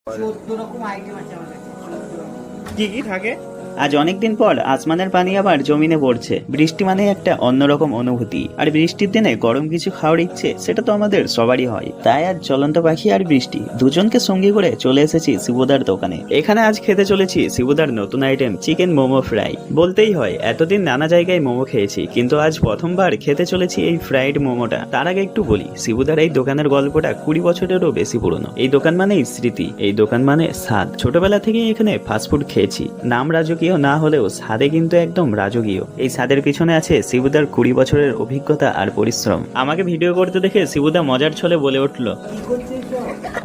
14 রকম আইটেম আছে আমার কাছে। 14 রকম। কি কি থাকে? আজ অনেকদিন পর আসমানের পানি আবার জমিনে পড়ছে। বৃষ্টি মানে একটা অন্যরকম অনুভূতি, আর বৃষ্টির দিনে গরম কিছু খাওয়ার ইচ্ছে সেটা তো আমাদের সবারই হয়। তাই আজ চলন্ত পাখি আর বৃষ্টি দুজনকে সঙ্গী করে চলে এসেছি শিবুদার দোকানে। এখানে আজ খেতে চলেছি শিবুদার নতুন আইটেম চিকেন মোমো ফ্রাই। বলতেই হয় এতদিন নানা জায়গায় মোমো খেয়েছি, কিন্তু আজ প্রথমবার খেতে চলেছি এই ফ্রাইড মোমোটা। তার আগে একটু বলি, শিবুদার এই দোকানের গল্পটা 20 বছরেরও বেশি পুরনো। এই দোকান মানেই স্মৃতি, এই দোকান মানে স্বাদ। ছোটবেলা থেকেই এখানে ফাস্টফুড খেয়েছি। নাম রাজকীয় না হলেও স্বাদে কিন্তু একদম রাজকীয়। এই স্বাদের পিছনে আছে শিবুদার 20 বছরের অভিজ্ঞতা আর পরিশ্রম। আমাকে ভিডিও করতে দেখে শিবুদা মজার ছলে বলে উঠল, কি করছিস তো?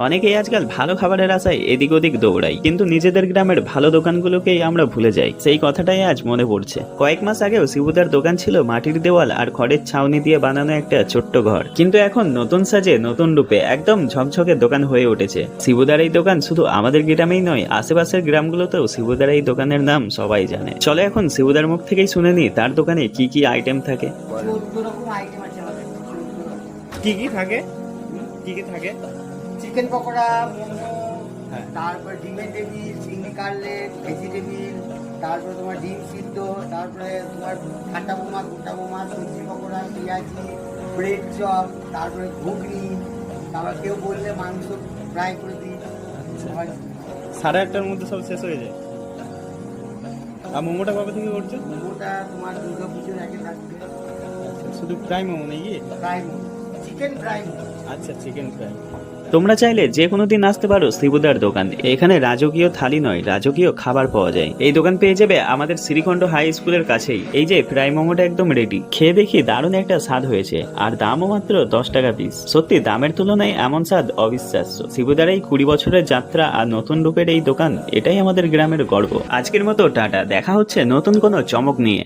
অনেকেই আজকাল ভালো খাবারের আশায় এদিক ওদিক দৌড়াই, কিন্তু নিজেদের গ্রামের ভালো দোকানগুলোকেই আমরা ভুলে যাই। সেই কথাটাই আজ মনে পড়ছে। কয়েক মাস আগেও শিবুদার দোকান ছিল মাটির দেওয়াল আর খড়ের ছাউনি দিয়ে বানানো একটা ছোট্ট ঘর, কিন্তু এখন নতুন সাজে নতুন রূপে একদম ঝকঝকে দোকান হয়ে উঠেছে। শিবুদার এই দোকান শুধু আমাদের গ্রামেই নয়, আশেপাশের গ্রামগুলোতেও শিবুদার এই দোকানের নাম সবাই জানে। চলে এখন শিবুদার মুখ থেকেই শুনে নি তার দোকানে কি কি আইটেম থাকে। 14 রকম আইটেম আছে আমার কাছে। 14 রকম। কি কি থাকে? কি কি থাকে? চিকেন পকোড়া, মোমো, হ্যাঁ। তারপর ডিমের টেবিল, চিংড়ি কাটলেট, ভেজি টেবিল, তারপরে তোমার ডিম সিদ্ধ, তারপরে তোমার ঠান্ডা বোমা, গোটা বোমা, সবজি পকোড়া, পেঁয়াজি, ব্রেড চপ, তারপরে ঘুগনি, তারপর কেউ বললে মাংস ফ্রাই করে দিই। আর 8:30টার মধ্যে সব শেষ হয়ে যায়। আর মোমোটা কবে থেকে করছো? মোমোটা তোমার দুর্গা পুজোর আগে থাকবে। শুধু ফ্রাই মোমো নাকি? Fry momo, chicken fry momo. আচ্ছা, চিকেন ফ্রাই। তোমরা চাইলে যে কোনো দিন আসতে পারো শিবুদার দোকান। এখানে রাজকীয় থালি নয়, রাজকীয় খাবার পাওয়া যায়। এই দোকান পেয়ে যাবে আমাদের শ্রীখণ্ড হাই স্কুলের কাছেই। এই যে ফ্রাই মোমোটা একদম রেডি। খেয়ে দেখি দারুণ একটা স্বাদ হয়েছে, আর দামও মাত্র 10 টাকা পিস। সত্যি দামের তুলনায় এমন স্বাদ অবিশ্বাস্য। শিবুদার এই 20 বছরের যাত্রা আর নতুন রূপের এই দোকান, এটাই আমাদের গ্রামের গর্ব। আজকের মতো টাটা, দেখা হচ্ছে নতুন কোনো চমক নিয়ে।